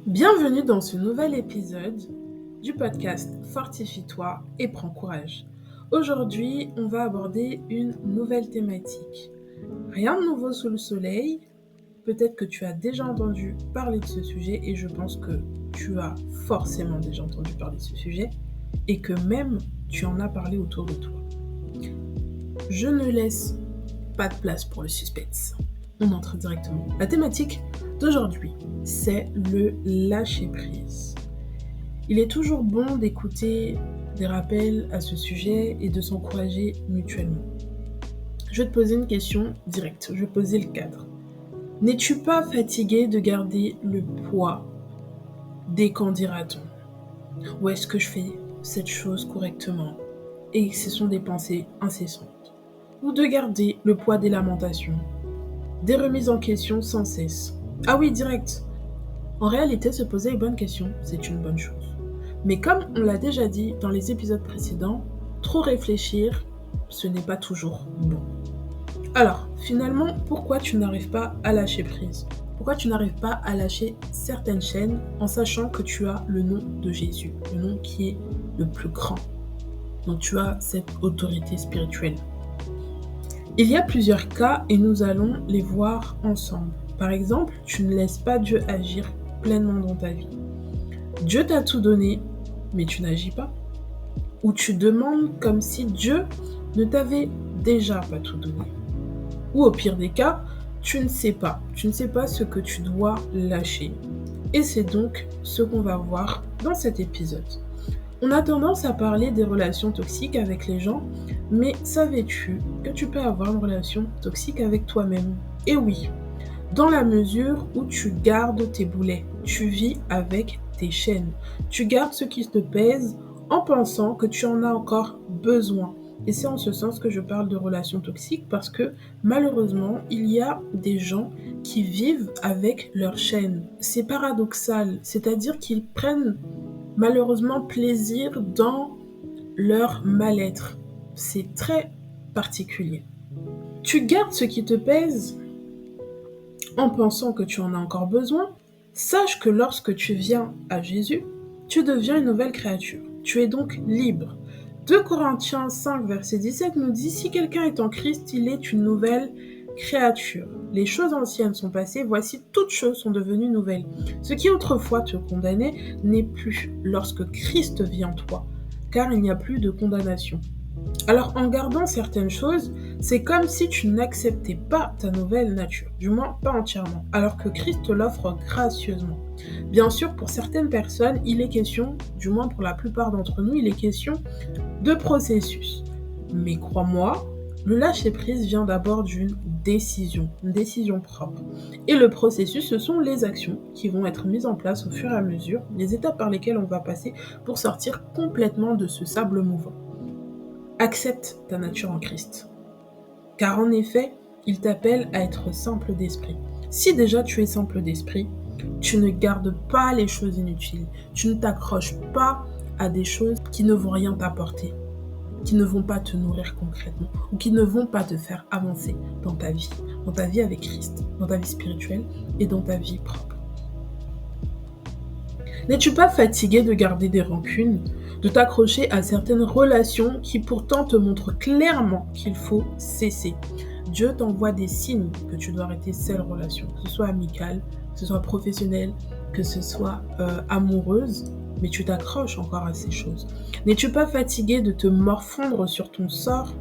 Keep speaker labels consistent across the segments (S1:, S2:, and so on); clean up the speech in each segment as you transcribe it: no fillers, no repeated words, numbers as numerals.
S1: Bienvenue dans ce nouvel épisode du podcast Fortifie-toi et prends courage. Aujourd'hui, on va aborder une nouvelle thématique. Rien de nouveau sous le soleil. Peut-être que tu as déjà entendu parler de ce sujet et je pense que tu as forcément déjà entendu parler de ce sujet et que même tu en as parlé autour de toi. Je ne laisse pas de place pour le suspense. On entre directement. La thématique d'aujourd'hui, c'est le lâcher-prise. Il est toujours bon d'écouter des rappels à ce sujet et de s'encourager mutuellement. Je vais te poser une question directe, je vais poser le cadre. N'es-tu pas fatigué de garder le poids des qu'en dira-t-on ? Ou est-ce que je fais cette chose correctement ? Et ce sont des pensées incessantes. Ou de garder le poids des lamentations, des remises en question sans cesse. Ah oui, direct. En réalité, se poser les bonnes questions, c'est une bonne chose. Mais comme on l'a déjà dit dans les épisodes précédents, trop réfléchir, ce n'est pas toujours bon. Alors, finalement, pourquoi tu n'arrives pas à lâcher prise ? Pourquoi tu n'arrives pas à lâcher certaines chaînes en sachant que tu as le nom de Jésus, le nom qui est le plus grand. Donc tu as cette autorité spirituelle. Il y a plusieurs cas et nous allons les voir ensemble. Par exemple, tu ne laisses pas Dieu agir pleinement dans ta vie. Dieu t'a tout donné, mais tu n'agis pas. Ou tu demandes comme si Dieu ne t'avait déjà pas tout donné. Ou au pire des cas, tu ne sais pas ce que tu dois lâcher. Et c'est donc ce qu'on va voir dans cet épisode. On a tendance à parler des relations toxiques avec les gens, mais savais-tu que tu peux avoir une relation toxique avec toi-même ? Et oui, dans la mesure où tu gardes tes boulets, tu vis avec tes chaînes, tu gardes ce qui te pèse en pensant que tu en as encore besoin. Et c'est en ce sens que je parle de relations toxiques parce que malheureusement, il y a des gens qui vivent avec leurs chaînes. C'est paradoxal, c'est-à-dire qu'ils prennent malheureusement plaisir dans leur mal-être. C'est très particulier. Tu gardes ce qui te pèse en pensant que tu en as encore besoin. Sache que lorsque tu viens à Jésus, tu deviens une nouvelle créature. Tu es donc libre. 2 Corinthiens 5, verset 17 nous dit « Si quelqu'un est en Christ, il est une nouvelle créature. Les choses anciennes sont passées, voici toutes choses sont devenues nouvelles. Ce qui autrefois te condamnait n'est plus lorsque Christ vit en toi, car il n'y a plus de condamnation. » Alors en gardant certaines choses, c'est comme si tu n'acceptais pas ta nouvelle nature, du moins pas entièrement, alors que Christ te l'offre gracieusement. Bien sûr, pour certaines personnes, il est question, du moins pour la plupart d'entre nous, il est question de processus. Mais crois-moi, le lâcher-prise vient d'abord d'une décision, une décision propre. Et le processus, ce sont les actions qui vont être mises en place au fur et à mesure, les étapes par lesquelles on va passer pour sortir complètement de ce sable mouvant. Accepte ta nature en Christ. Car en effet, il t'appelle à être simple d'esprit. Si déjà tu es simple d'esprit, tu ne gardes pas les choses inutiles. Tu ne t'accroches pas à des choses qui ne vont rien t'apporter, qui ne vont pas te nourrir concrètement ou qui ne vont pas te faire avancer dans ta vie avec Christ, dans ta vie spirituelle et dans ta vie propre. N'es-tu pas fatigué de garder des rancunes, de t'accrocher à certaines relations qui pourtant te montrent clairement qu'il faut cesser ? Dieu t'envoie des signes que tu dois arrêter ces relations, que ce soit amicale, que ce soit professionnelle, que ce soit amoureuse, mais tu t'accroches encore à ces choses. N'es-tu pas fatigué de te morfondre sur ton sort ?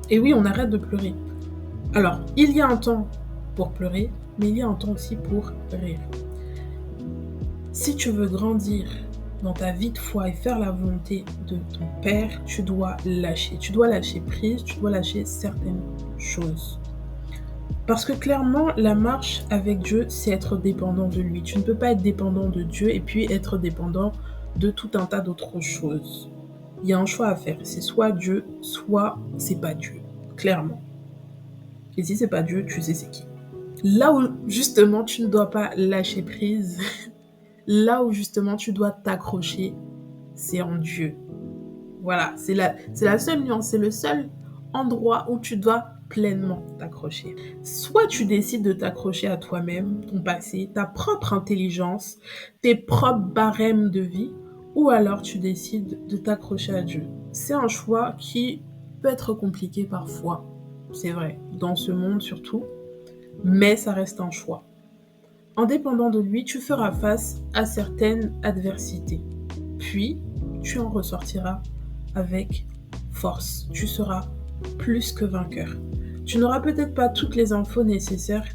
S1: Et oui, on arrête de pleurer. Alors, il y a un temps pour pleurer, mais il y a un temps aussi pour rire. Si tu veux grandir dans ta vie de foi et faire la volonté de ton Père, tu dois lâcher. Tu dois lâcher prise, tu dois lâcher certaines choses. Parce que clairement, la marche avec Dieu, c'est être dépendant de lui. Tu ne peux pas être dépendant de Dieu et puis être dépendant de tout un tas d'autres choses. Il y a un choix à faire. C'est soit Dieu, soit c'est pas Dieu. Clairement. Et si c'est pas Dieu, tu sais c'est qui. Là où justement tu ne dois pas lâcher prise, là où justement tu dois t'accrocher, c'est en Dieu. Voilà, c'est la seule nuance, c'est le seul endroit où tu dois pleinement t'accrocher. Soit tu décides de t'accrocher à toi-même, ton passé, ta propre intelligence, tes propres barèmes de vie, ou alors tu décides de t'accrocher à Dieu. C'est un choix qui peut être compliqué parfois, c'est vrai, dans ce monde surtout, mais ça reste un choix. En dépendant de lui, tu feras face à certaines adversités. Puis, tu en ressortiras avec force. Tu seras plus que vainqueur. Tu n'auras peut-être pas toutes les infos nécessaires,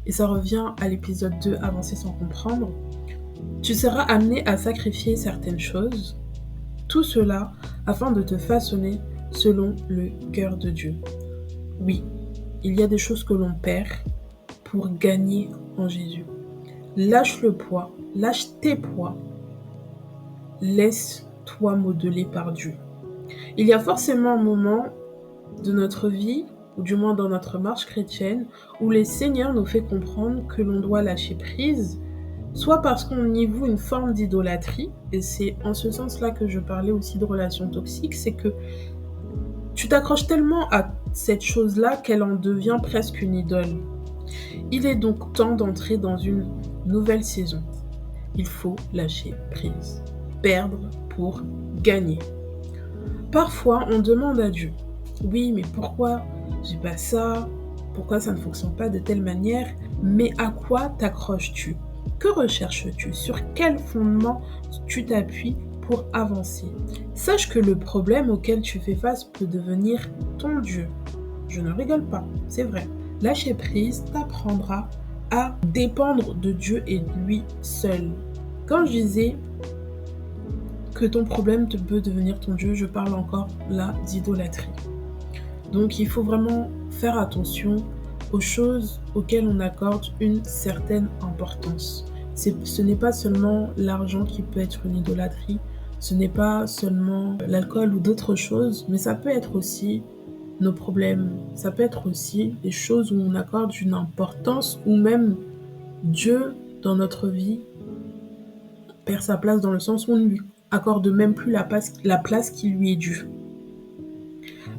S1: et ça revient à l'épisode 2, Avancer sans comprendre. Tu seras amené à sacrifier certaines choses. Tout cela afin de te façonner selon le cœur de Dieu. Oui, il y a des choses que l'on perd pour gagner en Jésus. Lâche le poids, lâche tes poids, laisse-toi modeler par Dieu. Il y a forcément un moment de notre vie, ou du moins dans notre marche chrétienne, où le Seigneur nous fait comprendre que l'on doit lâcher prise, soit parce qu'on y voue une forme d'idolâtrie, et c'est en ce sens-là que je parlais aussi de relations toxiques, c'est que tu t'accroches tellement à cette chose-là qu'elle en devient presque une idole. Il est donc temps d'entrer dans une nouvelle saison. Il faut lâcher prise. Perdre pour gagner. Parfois, on demande à Dieu, oui, mais pourquoi j'ai pas ça? Pourquoi ça ne fonctionne pas de telle manière? Mais à quoi t'accroches-tu? Que recherches-tu? Sur quel fondement tu t'appuies pour avancer? Sache que le problème auquel tu fais face peut devenir ton Dieu. Je ne rigole pas, c'est vrai. Lâcher prise t'apprendra à dépendre de Dieu et de lui seul. Quand je disais que ton problème peut devenir ton Dieu, je parle encore là d'idolâtrie. Donc il faut vraiment faire attention aux choses auxquelles on accorde une certaine importance. Ce n'est pas seulement l'argent qui peut être une idolâtrie, ce n'est pas seulement l'alcool ou d'autres choses, mais ça peut être aussi nos problèmes, ça peut être aussi des choses où on accorde une importance, ou même Dieu dans notre vie perd sa place dans le sens où on ne lui accorde même plus la place qui lui est due.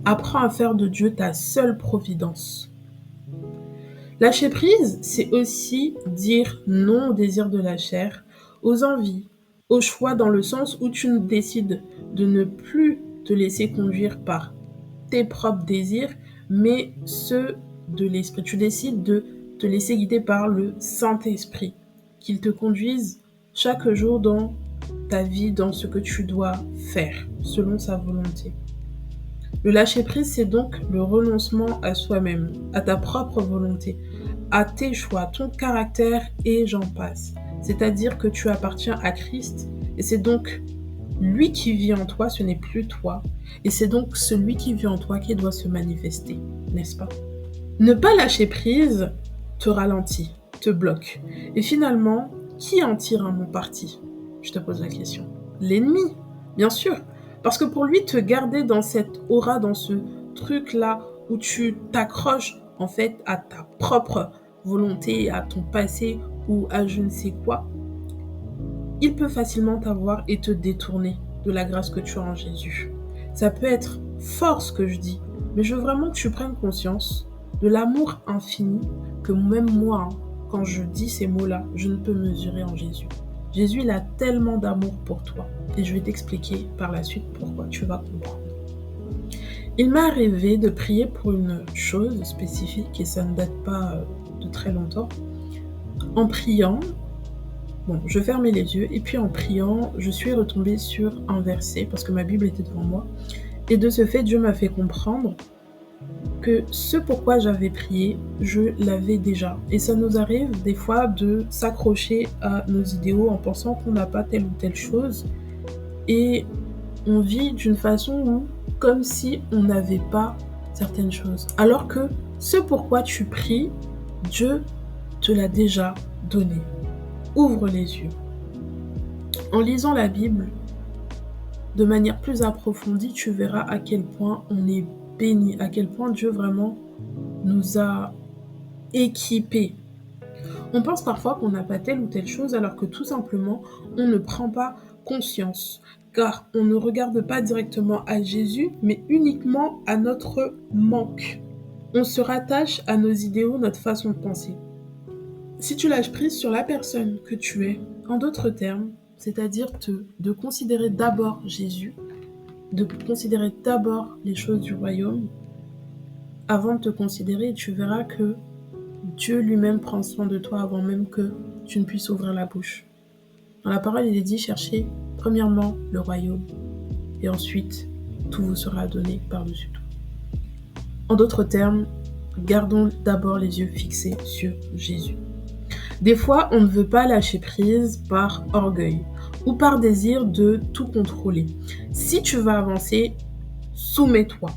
S1: Apprends à faire de Dieu ta seule providence. Lâcher prise, c'est aussi dire non au désir de la chair, aux envies, aux choix, dans le sens où tu décides de ne plus te laisser conduire par tes propres désirs, mais ceux de l'esprit. Tu décides de te laisser guider par le Saint-Esprit, qu'il te conduise chaque jour dans ta vie, dans ce que tu dois faire, selon sa volonté. Le lâcher-prise, c'est donc le renoncement à soi-même, à ta propre volonté, à tes choix, ton caractère, et j'en passe. C'est-à-dire que tu appartiens à Christ, et c'est donc lui qui vit en toi, ce n'est plus toi. Et c'est donc celui qui vit en toi qui doit se manifester, n'est-ce pas? Ne pas lâcher prise te ralentit, te bloque. Et finalement, qui en tire un bon parti? Je te pose la question. L'ennemi, bien sûr. Parce que pour lui, te garder dans cette aura, dans ce truc-là, où tu t'accroches en fait à ta propre volonté, à ton passé ou à je ne sais quoi, il peut facilement t'avoir et te détourner de la grâce que tu as en Jésus. Ça peut être fort ce que je dis, mais je veux vraiment que tu prennes conscience de l'amour infini que même moi, quand je dis ces mots-là, je ne peux mesurer en Jésus. Jésus, il a tellement d'amour pour toi. Et je vais t'expliquer par la suite pourquoi, tu vas comprendre. Il m'est arrivé de prier pour une chose spécifique, et ça ne date pas de très longtemps. En priant, je fermais les yeux, et puis en priant, je suis retombée sur un verset, parce que ma Bible était devant moi. Et de ce fait, Dieu m'a fait comprendre que ce pourquoi j'avais prié, je l'avais déjà. Et ça nous arrive des fois de s'accrocher à nos idéaux en pensant qu'on n'a pas telle ou telle chose. Et on vit d'une façon où, comme si on n'avait pas certaines choses. Alors que ce pourquoi tu pries, Dieu te l'a déjà donné. Ouvre les yeux. En lisant la Bible, de manière plus approfondie, tu verras à quel point on est béni, à quel point Dieu vraiment nous a équipés. On pense parfois qu'on n'a pas telle ou telle chose, alors que tout simplement, on ne prend pas conscience, car on ne regarde pas directement à Jésus, mais uniquement à notre manque. On se rattache à nos idéaux, notre façon de penser. Si tu lâches prise sur la personne que tu es, en d'autres termes, c'est-à-dire de considérer d'abord Jésus, de considérer d'abord les choses du royaume, avant de te considérer, tu verras que Dieu lui-même prend soin de toi avant même que tu ne puisses ouvrir la bouche. Dans la parole, il est dit, cherchez premièrement le royaume, et ensuite, tout vous sera donné par-dessus tout. En d'autres termes, gardons d'abord les yeux fixés sur Jésus. Des fois, on ne veut pas lâcher prise par orgueil ou par désir de tout contrôler. Si tu veux avancer, soumets-toi.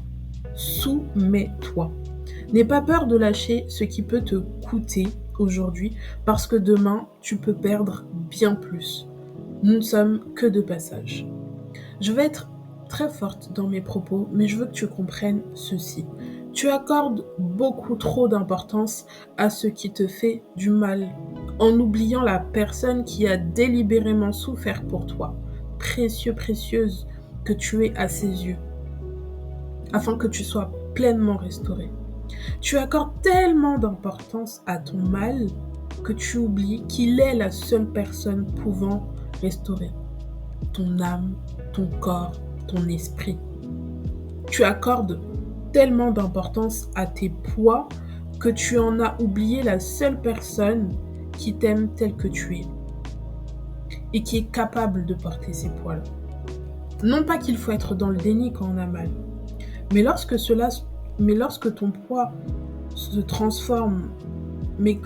S1: Soumets-toi. N'aie pas peur de lâcher ce qui peut te coûter aujourd'hui parce que demain, tu peux perdre bien plus. Nous ne sommes que de passage. Je vais être très forte dans mes propos, mais je veux que tu comprennes ceci. Tu accordes beaucoup trop d'importance à ce qui te fait du mal, en oubliant la personne qui a délibérément souffert pour toi, précieuse que tu es à ses yeux, afin que tu sois pleinement restauré. Tu accordes tellement d'importance à ton mal que tu oublies qu'il est la seule personne pouvant restaurer ton âme, ton corps, ton esprit. Tu accordes tellement d'importance à tes poids que tu en as oublié la seule personne qui t'aime tel que tu es et qui est capable de porter ces poids-là. Non pas qu'il faut être dans le déni quand on a mal, mais lorsque ton poids se transforme, mais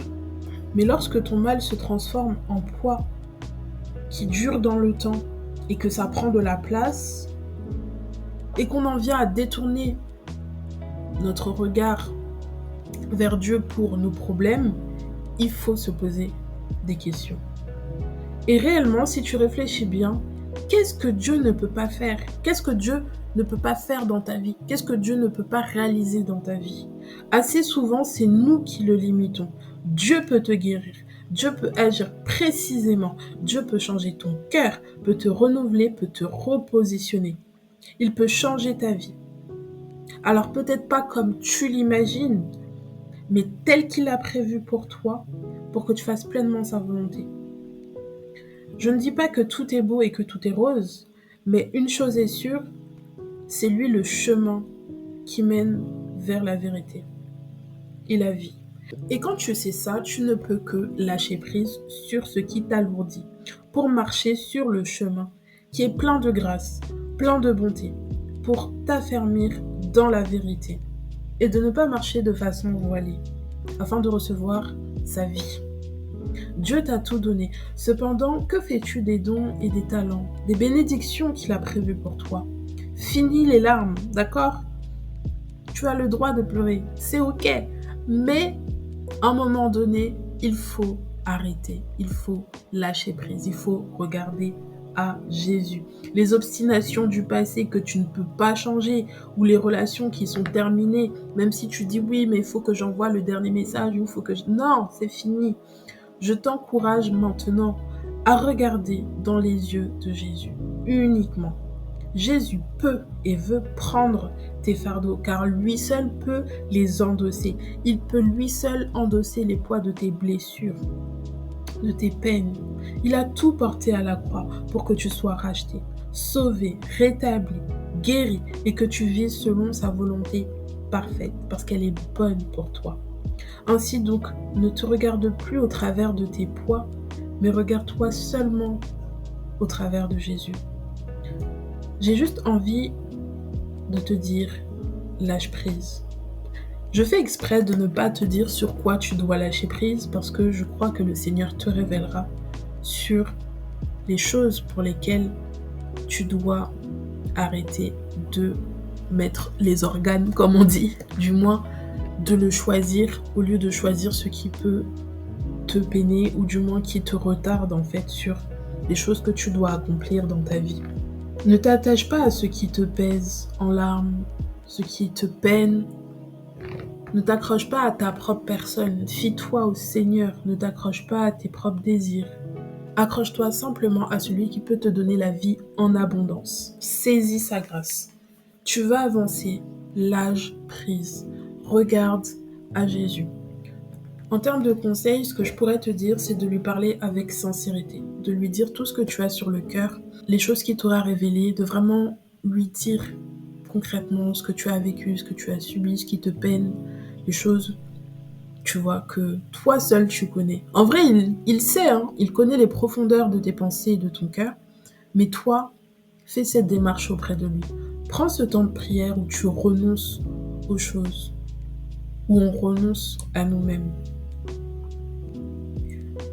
S1: lorsque ton mal se transforme en poids qui dure dans le temps et que ça prend de la place et qu'on en vient à détourner notre regard vers Dieu pour nos problèmes, il faut se poser des questions. Et réellement, si tu réfléchis bien, qu'est-ce que Dieu ne peut pas faire? Qu'est-ce que Dieu ne peut pas faire dans ta vie? Qu'est-ce que Dieu ne peut pas réaliser dans ta vie? Assez souvent, c'est nous qui le limitons. Dieu peut te guérir. Dieu peut agir précisément. Dieu peut changer ton cœur, peut te renouveler, peut te repositionner. Il peut changer ta vie. Alors peut-être pas comme tu l'imagines, mais tel qu'il a prévu pour toi, pour que tu fasses pleinement sa volonté. Je ne dis pas que tout est beau et que tout est rose, mais une chose est sûre, c'est lui le chemin qui mène vers la vérité et la vie. Et quand tu sais ça, tu ne peux que lâcher prise sur ce qui t'alourdit pour marcher sur le chemin qui est plein de grâce, plein de bonté, pour t'affermir dans la vérité et de ne pas marcher de façon voilée afin de recevoir sa vie. Dieu t'a tout donné. Cependant, que fais-tu des dons et des talents, des bénédictions qu'il a prévues pour toi? Finis les larmes, d'accord? Tu as le droit de pleurer, c'est ok. Mais à un moment donné, il faut arrêter, il faut lâcher prise, il faut regarder à Jésus. Les obstinations du passé que tu ne peux pas changer ou les relations qui sont terminées, même si tu dis oui, mais il faut que j'envoie le dernier message ou il faut que Non, c'est fini. Je t'encourage maintenant à regarder dans les yeux de Jésus uniquement. Jésus peut et veut prendre tes fardeaux car lui seul peut les endosser. Il peut lui seul endosser les poids de tes blessures, de tes peines. Il a tout porté à la croix pour que tu sois racheté, sauvé, rétabli, guéri et que tu vives selon sa volonté parfaite parce qu'elle est bonne pour toi. Ainsi donc, ne te regarde plus au travers de tes poids, mais regarde-toi seulement au travers de Jésus. J'ai juste envie de te dire, lâche prise. Je fais exprès de ne pas te dire sur quoi tu dois lâcher prise parce que je crois que le Seigneur te révélera sur les choses pour lesquelles tu dois arrêter de mettre les organes, comme on dit, du moins de le choisir au lieu de choisir ce qui peut te peiner ou du moins qui te retarde en fait sur les choses que tu dois accomplir dans ta vie. Ne t'attache pas à ce qui te pèse en larmes, ce qui te peine. Ne t'accroche pas à ta propre personne. Fie-toi au Seigneur. Ne t'accroche pas à tes propres désirs. Accroche-toi simplement à celui qui peut te donner la vie en abondance. Saisis sa grâce. Tu vas avancer, lâche prise. regarde à Jésus. En termes de conseils, ce que je pourrais te dire, c'est de lui parler avec sincérité, de lui dire tout ce que tu as sur le cœur, les choses qu'il t'aura révélées, de vraiment lui dire concrètement ce que tu as vécu, ce que tu as subi, ce qui te peine, les choses, tu vois, que toi seul tu connais. En vrai, il sait, hein, il connaît les profondeurs de tes pensées et de ton cœur, mais toi, fais cette démarche auprès de lui. Prends ce temps de prière où tu renonces aux choses, où on renonce à nous-mêmes.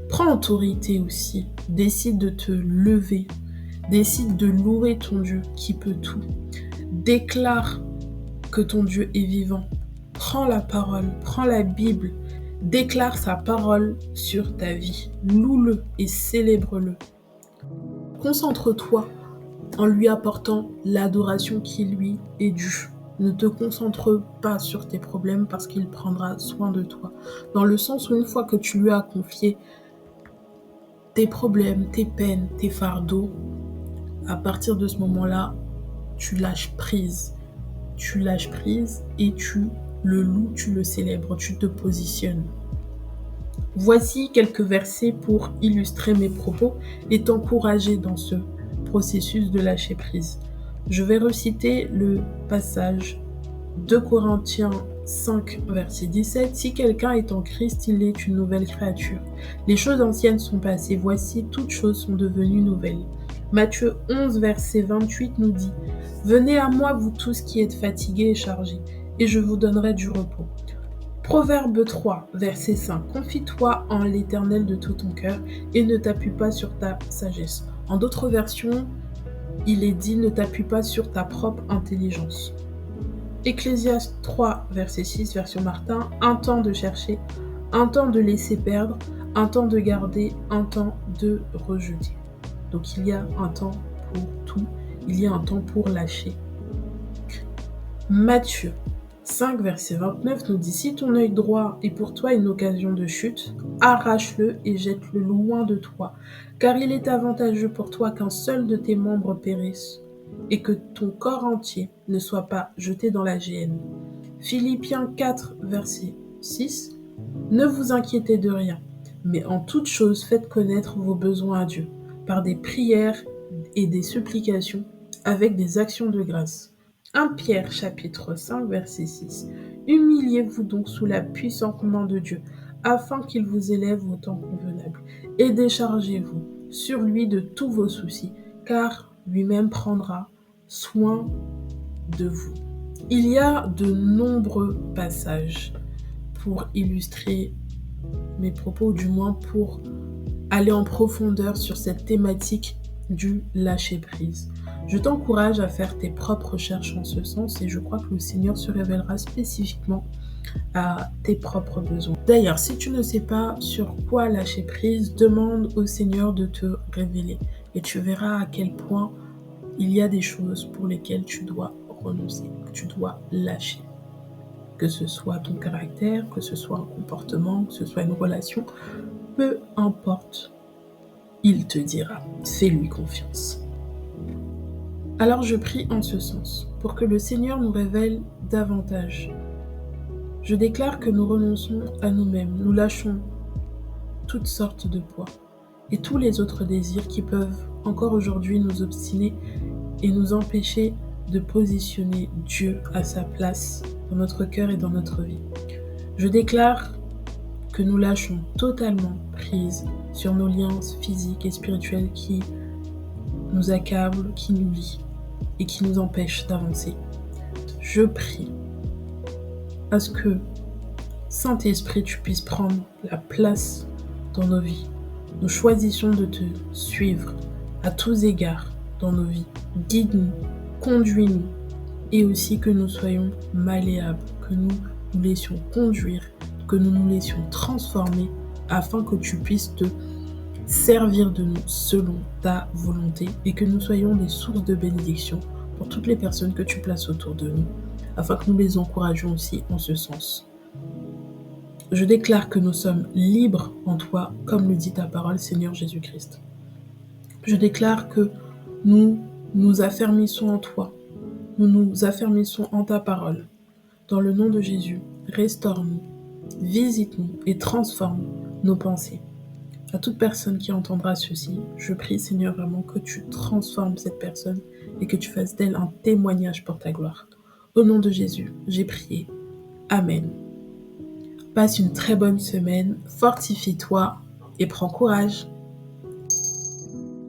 S1: Prends autorité aussi, décide de te lever, décide de louer ton Dieu qui peut tout. Déclare que ton Dieu est vivant. Prends la parole, prends la Bible, déclare sa parole sur ta vie. Loue-le et célèbre-le. Concentre-toi en lui apportant l'adoration qui lui est due. Ne te concentre pas sur tes problèmes parce qu'il prendra soin de toi. Dans le sens où une fois que tu lui as confié tes problèmes, tes peines, tes fardeaux, à partir de ce moment-là, tu lâches prise. Tu lâches prise et tu le loues, tu le célèbres, tu te positionnes. Voici quelques versets pour illustrer mes propos et t'encourager dans ce processus de lâcher prise. Je vais reciter le passage 2 Corinthiens 5, verset 17. Si quelqu'un est en Christ, il est une nouvelle créature. Les choses anciennes sont passées, voici toutes choses sont devenues nouvelles. Matthieu 11, verset 28 nous dit « Venez à moi, vous tous qui êtes fatigués et chargés, et je vous donnerai du repos. » Proverbe 3, verset 5. Confie-toi en l'Éternel de tout ton cœur et ne t'appuie pas sur ta sagesse. En d'autres versions, il est dit ne t'appuie pas sur ta propre intelligence. Ecclésiaste 3, verset 6, version Martin. Un temps de chercher, un temps de laisser perdre, un temps de garder, un temps de rejeter. Donc il y a un temps pour tout, il y a un temps pour lâcher. Matthieu 5, verset 29 nous dit « Si ton œil droit est pour toi une occasion de chute, arrache-le et jette-le loin de toi, car il est avantageux pour toi qu'un seul de tes membres périsse, et que ton corps entier ne soit pas jeté dans la géhenne. » Philippiens 4, verset 6 « Ne vous inquiétez de rien, mais en toute chose faites connaître vos besoins à Dieu, par des prières et des supplications, avec des actions de grâce. » 1 Pierre chapitre 5 verset 6. Humiliez-vous donc sous la puissante main de Dieu, afin qu'il vous élève au temps convenable, et déchargez-vous sur lui de tous vos soucis, car lui-même prendra soin de vous. Il y a de nombreux passages pour illustrer mes propos, ou du moins pour aller en profondeur sur cette thématique du lâcher-prise. Je t'encourage à faire tes propres recherches en ce sens et je crois que le Seigneur se révélera spécifiquement à tes propres besoins. D'ailleurs, si tu ne sais pas sur quoi lâcher prise, demande au Seigneur de te révéler et tu verras à quel point il y a des choses pour lesquelles tu dois renoncer, que tu dois lâcher. Que ce soit ton caractère, que ce soit un comportement, que ce soit une relation, peu importe, il te dira. Fais-lui confiance. Alors je prie en ce sens, pour que le Seigneur nous révèle davantage. Je déclare que nous renonçons à nous-mêmes, nous lâchons toutes sortes de poids et tous les autres désirs qui peuvent encore aujourd'hui nous obstiner et nous empêcher de positionner Dieu à sa place dans notre cœur et dans notre vie. Je déclare que nous lâchons totalement prise sur nos liens physiques et spirituels qui nous accablent, qui nous lient et qui nous empêchent d'avancer. Je prie à ce que, Saint-Esprit, tu puisses prendre la place dans nos vies. Nous choisissons de te suivre à tous égards dans nos vies. Guide-nous, conduis-nous et aussi que nous soyons malléables, que nous nous laissions conduire, que nous nous laissions transformer afin que tu puisses te servir de nous selon ta volonté et que nous soyons des sources de bénédiction pour toutes les personnes que tu places autour de nous, afin que nous les encouragions aussi en ce sens. Je déclare que nous sommes libres en toi, comme le dit ta parole, Seigneur Jésus-Christ. Je déclare que nous nous affermissons en toi, nous nous affermissons en ta parole. Dans le nom de Jésus, restaure-nous, visite-nous et transforme nos pensées. À toute personne qui entendra ceci, je prie Seigneur vraiment que tu transformes cette personne et que tu fasses d'elle un témoignage pour ta gloire. Au nom de Jésus, j'ai prié. Amen. Passe une très bonne semaine, fortifie-toi et prends courage.